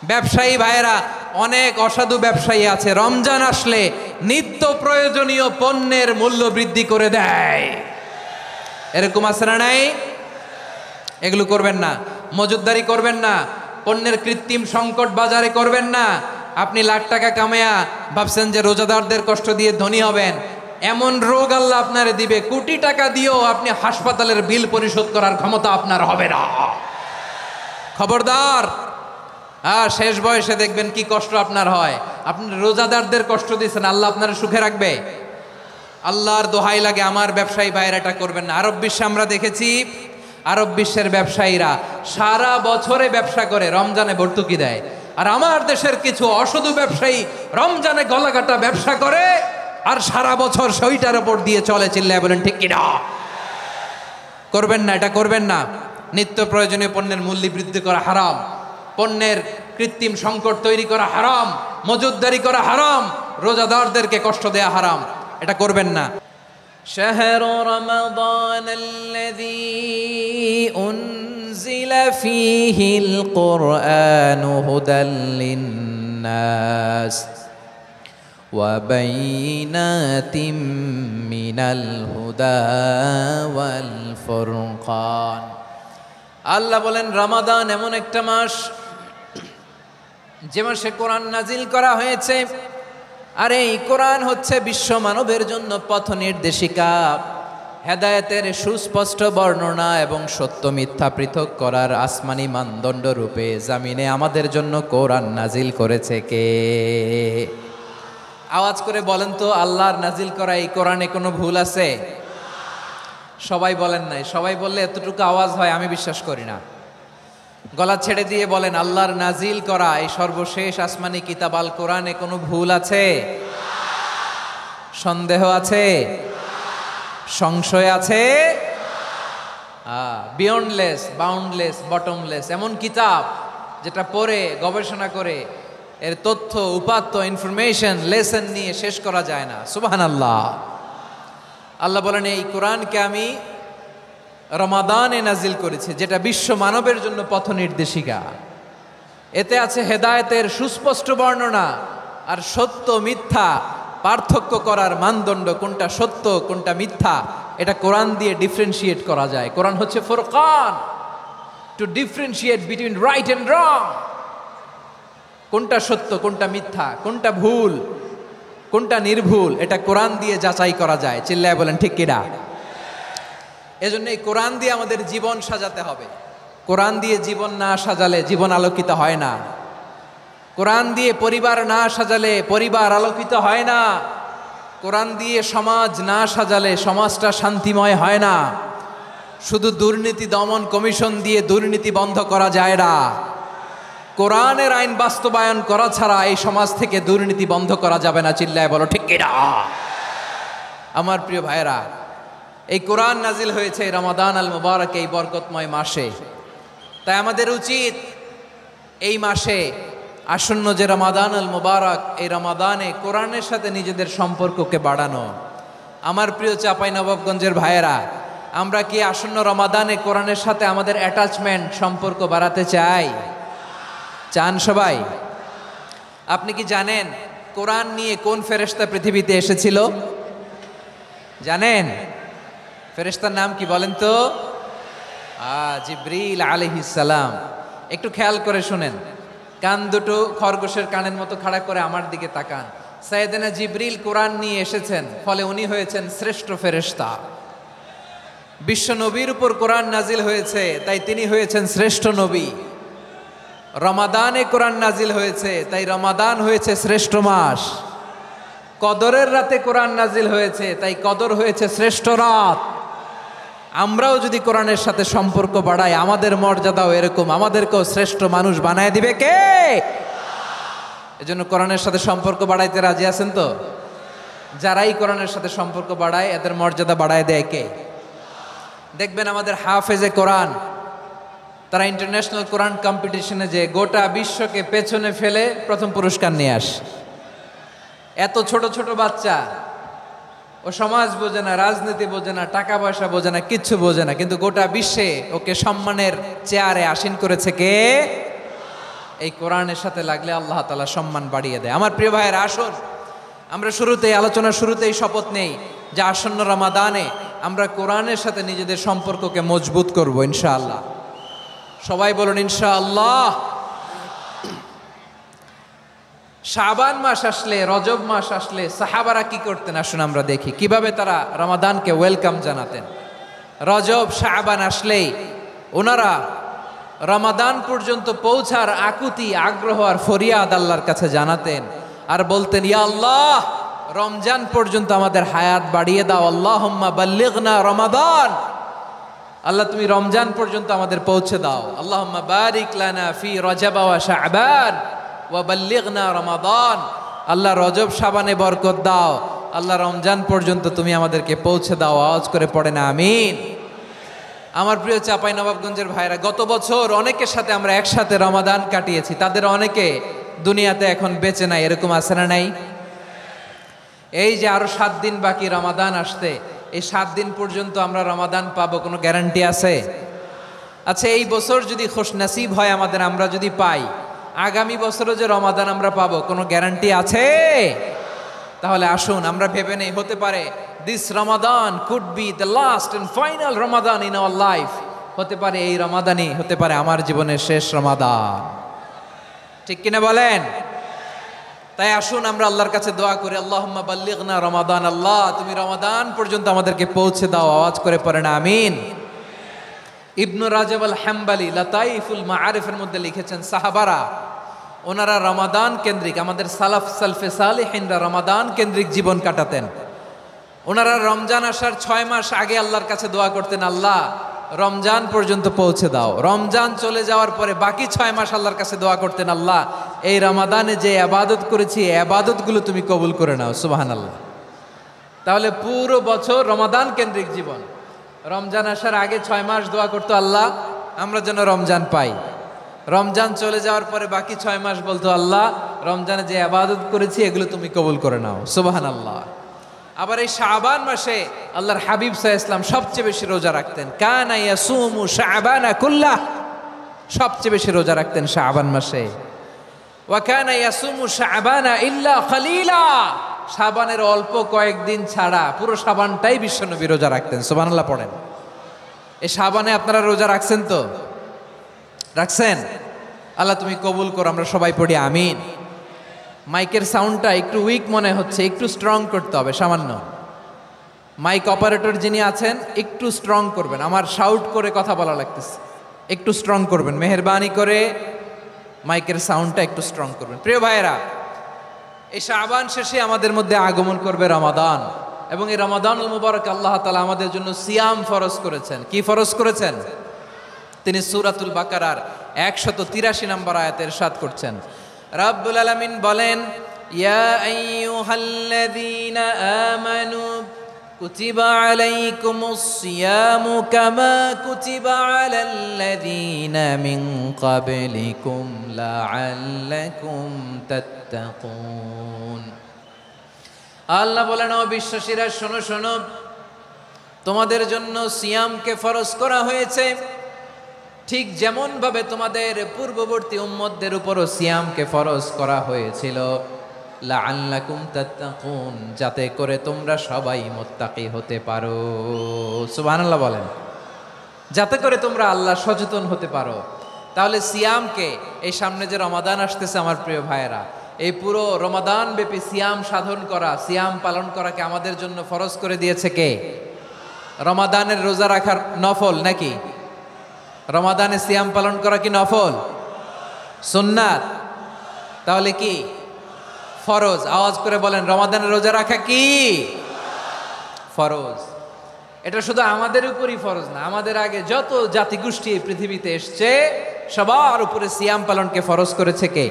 ব্যবসায়ী ভাইয়েরা, অনেক অসাধু ব্যবসায়ী আছে রমজান আসলে নিত্য প্রয়োজনীয় পণ্যের মূল্য বৃদ্ধি করে দেয়। এরকম আছে না নাই? এগুলো করবেন না, মজুতদারি করবেন না, পণ্যের কৃত্রিম সংকট বাজারে করবেন না। আপনি লাখ টাকা কামায়া ভাবছেন যে রোজাদারদের কষ্ট দিয়ে ধনী হবেন, এমন রোগ আল্লাহ আপনারে দিবে, কোটি টাকা দিয়েও আপনি হাসপাতালের বিল পরিশোধ করার ক্ষমতা আপনার হবে না। খবরদার। শেষ বয়সে দেখবেন কি কষ্ট আপনার হয়। আপনি রোজাদারদের কষ্ট দিচ্ছেন, আল্লাহ আপনার সুখে রাখবে? আল্লাহর দোহাই লাগে আমার ব্যবসায়ী ভাইয়েরা এটা করবেন না। আরব বিশ্বে আমরা দেখেছি, আরব বিশ্বের ব্যবসায়ীরা সারা বছরে ব্যবসা করে, রমজানে ভর্তুকি দেয়। আর আমার দেশের কিছু অসাধু ব্যবসায়ী রমজানে গলাকাটা ব্যবসা করে আর সারা বছর সইটার উপর দিয়ে চলে। চিল্লায় বলেন ঠিক কিনা? করবেন না, এটা করবেন না। নিত্য প্রয়োজনীয় পণ্যের মূল্য বৃদ্ধি করা হারাম, পণ্যের কৃত্রিম সংকট তৈরি করা হারাম, মজুতদারি করা হারাম, রোজাদারদেরকে কষ্ট দেয়া হারাম, এটা করবেন না। শাহরু রমাদান আল্লাযী উনজিলা ফীহিল কুরআনু হুদাল লিন-নাস ওয়া বাইয়িনাতিম মিনাল হুদা ওয়াল ফুরকান। আল্লাহ বলেন রমাদান এমন একটা মাস যে মাসে কোরআন নাজিল করা হয়েছে। আর এই কোরআন হচ্ছে বিশ্ব মানবের জন্য পথ নির্দেশিকা, হেদায়েতের সুস্পষ্ট বর্ণনা এবং সত্য মিথ্যা পৃথক করার আসমানি মানদণ্ড রূপে জামিনে আমাদের জন্য কোরআন নাজিল করেছে কে? আওয়াজ করে বলেন তো, আল্লাহর নাজিল করা এই কোরআনে কোনো ভুল আছে? সবাই বলেন নাই। সবাই বললে এতটুকু আওয়াজ হয় আমি বিশ্বাস করি না। গলা ছেড়ে দিয়ে বলেন, আল্লাহর নাজিল করা এই সর্বশেষ আসমানি কিতাব আল কোরআনে কোনো ভুল আছে? সন্দেহ আছে? সংশয় আছে? বিয়ন্ডলেস, বাউন্ডলেস, বটমলেস, এমন কিতাব যেটা পড়ে গবেষণা করে এর তথ্য উপাত্ত ইনফরমেশন লেসন নিয়ে শেষ করা যায় না। সুবহানাল্লাহ। আল্লাহ বলেন এই কোরআনকে আমি রমাদানে নাজিল করেছি, যেটা বিশ্ব মানবের জন্য পথ নির্দেশিকা। এতে আছে হেদায়েতের সুস্পষ্ট বর্ণনা আর সত্য মিথ্যা পার্থক্য করার মানদণ্ড, কোনটা সত্য কোনটা মিথ্যা এটা কোরআন দিয়ে ডিফারেন্সিয়েট করা যায়। কোরআন হচ্ছে ফুরকান, to differentiate between right and wrong. কোনটা সত্য কোনটা মিথ্যা, কোনটা ভুল কোনটা নির্ভুল, এটা কোরআন দিয়ে যাচাই করা যায়। চিল্লায় বলেন ঠিক কিনা? এজন্য এই কোরআন দিয়ে আমাদের জীবন সাজাতে হবে। কোরআন দিয়ে জীবন না সাজালে জীবন আলোকিত হয় না। কোরআন দিয়ে পরিবার না সাজালে পরিবার আলোকিত হয় না। কোরআন দিয়ে সমাজ না সাজালে সমাজটা শান্তিময় হয় না। শুধু দুর্নীতি দমন কমিশন দিয়ে দুর্নীতি বন্ধ করা যায় না। কোরআনের আইন বাস্তবায়ন করা ছাড়া এই সমাজ থেকে দুর্নীতি বন্ধ করা যাবে না। চিল্লায় বলো ঠিক কিনা? আমার প্রিয় ভাইয়েরা, এই কোরআন নাজিল হয়েছে রমাদান আল মুবারক, এই বরকতময় মাসে। তাই আমাদের উচিত এই মাসে আসন্ন যে রমাদান আল মুবারক, এই রমাদানে কোরআনের সাথে নিজেদের সম্পর্ককে বাড়ানো। আমার প্রিয় চাঁপাইনবাবগঞ্জের ভাইয়েরা, আমরা কি আসন্ন রমাদানে কোরআনের সাথে আমাদের অ্যাটাচমেন্ট সম্পর্ক বাড়াতে চাই? চান সবাই? আপনি কি জানেন কোরআন নিয়ে কোন ফেরেশতা পৃথিবীতে এসেছিল? জানেন? ফেরেশতার নাম কি বলেন তো? জিবরিল আলাইহিস সালাম। একটু খেয়াল করে শুনেন, কান দুটো খরগোশের কানের মতো খাড়া করে আমার দিকে তাকান। সাইয়েদনা জিবরিল কোরআন নিয়ে এসেছেন, ফলে উনি হয়েছেন শ্রেষ্ঠ ফেরেশতা। বিশ্ব নবীর উপর কোরআন নাজিল হয়েছে, তাই তিনি হয়েছেন শ্রেষ্ঠ নবী। রমাদানে কোরআন নাজিল হয়েছে, তাই রমাদান হয়েছে শ্রেষ্ঠ মাস। কদরের রাতে কোরআন নাজিল হয়েছে, তাই কদর হয়েছে শ্রেষ্ঠ রাত। আমরাও যদি কোরআনের সাথে সম্পর্ক বাড়াই, আমাদের মর্যাদাও এরকম, আমাদেরকেও শ্রেষ্ঠ মানুষ বানায় দিবে কে? এজন্য কোরআনের সাথে সম্পর্ক বাড়াইতে রাজি আছেন তো? যারাই কোরআনের সাথে সম্পর্ক বাড়ায় এদের মর্যাদা বাড়ায় দেয় কে? দেখবেন আমাদের হাফেজে কোরআন, তারা ইন্টারন্যাশনাল কোরআন কম্পিটিশনে যে গোটা বিশ্বকে পেছনে ফেলে প্রথম পুরস্কার নিয়ে আসে। এত ছোট ছোট বাচ্চা, ও সমাজ বোঝে না, রাজনীতি বোঝে না, টাকা পয়সা বোঝে না, কিচ্ছু বোঝে না, কিন্তু গোটা বিশ্বে ওকে সম্মানের চেয়ারে আসীন করেছে কে? এই কোরআনের সাথে লাগলে আল্লাহ তাআলা সম্মান বাড়িয়ে দেয়। আমার প্রিয় ভাইয়েরা, আসুন আমরা শুরুতেই আলোচনার শুরুতেই শপথ নেই যে আসন্ন রমাদানে আমরা কোরআনের সাথে নিজেদের সম্পর্ককে মজবুত করব ইনশাআল্লাহ। সবাই বলুন ইনশাআল্লাহ। শাবান মাস আসলে, রজব মাস আসলে সাহাবারা কি করতেন আসুন আমরা দেখি কিভাবে তারা রমাদানকে ওয়েলকাম জানাতেন। রজব শাবান আসলেই ওনারা রমাদান পর্যন্ত পৌঁছার আকুতি, আগ্রহ আর ফরিয়াদ আল্লাহর কাছে জানাতেন আর বলতেন, ইয়া আল্লাহ, রমজান পর্যন্ত আমাদের হায়াত বাড়িয়ে দাও। আল্লাহুম্মা বাল্লিগনা রমাদান, আল্লাহ তুমি রমজান পর্যন্ত আমাদের পৌঁছে দাও। আল্লাহুম্মা বারিক লানা ফি রজব ওয়া শাবান ওয়া বাল্লিগনা রমাদান, আল্লাহ রজব শাবানে বরকত দাও, আল্লাহ রমজান পর্যন্ত তুমি আমাদেরকে পৌঁছে দাও। আওয়াজ করে পড়েন আমিন। আমার প্রিয় চাঁপাইনবাবগঞ্জের ভাইরা, গত বছর অনেকের সাথে আমরা একসাথে রমাদান কাটিয়েছি, তাদের অনেকে দুনিয়াতে এখন বেঁচে নাই, এরকম আছে না নাই? এই যে আরো 7 দিন বাকি রমাদান আসতে, এই 7 দিন পর্যন্ত আমরা রমাদান পাবো, কোনো গ্যারান্টি আছে? আচ্ছা, এই বছর যদি খুশনসিব হয় আমাদের, আমরা যদি পাই, আগামী বছরও যে রমাদান আমরা পাবো, কোনো গ্যারান্টি আছে? তাহলে আসুন আমরা ভেবে নেই, হতে পারে this Ramadan could be the last and final Ramadan in our life. হতে পারে এই রমাদানই হতে পারে আমার জীবনের শেষ রমাদান। ঠিক কিনা বলেন? তাই আসুন আমরা আল্লাহর কাছে দোয়া করি, আল্লাহুম্মা বাল্লিগনা রমাদান, আল্লাহ তুমি রমাদান পর্যন্ত আমাদেরকে পৌঁছে দাও। আওয়াজ করে পড়েন আমিন। ইবনু রাজব আল হাম্বলি লাতাইফুল মাআরিফের মধ্যে লিখেছেন, সাহাবারা ওনারা রমাদান কেন্দ্রিক, আমাদের সালাফ সালফে সালেহিনরা রমাদান কেন্দ্রিক জীবন কাটাতেন। ওনারা রমজান আসার 6 মাস আগে আল্লাহর কাছে দোয়া করতেন, আল্লাহ রমজান পর্যন্ত পৌঁছে দাও। রমজান চলে যাওয়ার পরে বাকি 6 মাস আল্লাহর কাছে দোয়া করতেন, আল্লাহ এই রমাদানে যে ইবাদত করেছি এই ইবাদতগুলো তুমি কবুল করে নাও। সুবহানাল্লাহ। তাহলে পুরো বছর রমাদান কেন্দ্রিক জীবন। রমজান আসার আগে 6 মাস দোয়া করতো, আল্লাহ আমরা যেন রমজান পাই। রমজান চলে যাওয়ার পরে বাকি 6 মাস বলতো, আল্লাহ রমজানে যে ইবাদত করেছি এগুলো তুমি কবুল করে নাও। সুবহানাল্লাহ। আবার এই শাবান মাসে আল্লাহর হাবিব সাল্লাল্লাহু আলাইহি ওয়াসাল্লাম সবচেয়ে বেশি রোজা রাখতেন। কানা ইয়াসুমু শাবানা কুল্লাহ, সবচেয়ে বেশি রোজা রাখতেন শাবান মাসে। ওয়া কানা ইয়াসুমু শাবানা ইল্লা খলিলা, শাবানের অল্প কয়েকদিন ছাড়া পুরো শাবানটাই বিশ্বনবী রোজা রাখতেন। সুবহানাল্লাহ পড়েন। এই শাবানে আপনারা রোজা রাখছেন তো? রাখছেন? আল্লাহ তুমি কবুল করো। আমরা সবাই পড়ি আমিন। মাইকের সাউন্ডটা একটু উইক মনে হচ্ছে, একটু স্ট্রং করতে হবে সামান্য। মাইক অপারেটর যিনি আছেন একটু স্ট্রং করবেন, আমার শাউট করে কথা বলা লাগতেছে, একটু স্ট্রং করবেন মেহেরবানি করে, মাইকের সাউন্ডটা একটু স্ট্রং করবেন। প্রিয় ভাইয়েরা, এই শাবান শেষে আমাদের মধ্যে আগমন করবে রমাদান, এবং এই রমাদানুল মুবারক আল্লাহ তাআলা আমাদের জন্য সিয়াম ফরজ করেছেন। কি ফরজ করেছেন? তিনি সূরাতুল বাকারার 183 নম্বর আয়াতে ইরশাদ করছেন, রাব্বুল আলামিন বলেন, ইয়া আইয়ুহাল্লাযীনা আমানু কুতিবা আলাইকুমুস সিয়ামু কামা কুতিবা আলাল্লাযীনা মিন ক্বাবলিকুম লাআল্লাকুম তাত্তাকুন। আল্লাহ বলেন, ও বিশ্বাসীরা শোনো শোনো, তোমাদের জন্য সিয়ামকে ফরজ করা হয়েছে, ঠিক যেমন ভাবে তোমাদের পূর্ববর্তী উম্মতদের উপরও সিয়ামকে ফরজ করা হয়েছিল, লাআল্লাকুম তাত্তাকুন, যাতে করে তোমরা সবাই মুত্তাকি হতে পারো। সুবহানাল্লাহ বলেন, যাতে করে তোমরা আল্লাহ সচেতন হতে পারো। তাহলে সিয়ামকে, এই সামনে যে রমাদান আসতেছে আমার প্রিয় ভাইয়েরা, এই পুরো রমাদান ব্যাপী সিয়াম সাধন করা, সিয়াম পালন করাকে আমাদের জন্য ফরজ করে দিয়েছে কে? রমাদানের রোজা রাখার নফল নাকি? রমাদানে সিয়াম পালন করা কি নফল? সুন্নাত? তাহলে কি ফরজ? আওয়াজ করে বলেন, রমাদানের রোজা রাখা কি ফরজ? এটা শুধু আমাদের উপরই ফরজ না, আমাদের আগে যত জাতিগোষ্ঠী পৃথিবীতে এসছে সবার উপরে সিয়াম পালনকে ফরজ করেছে কে?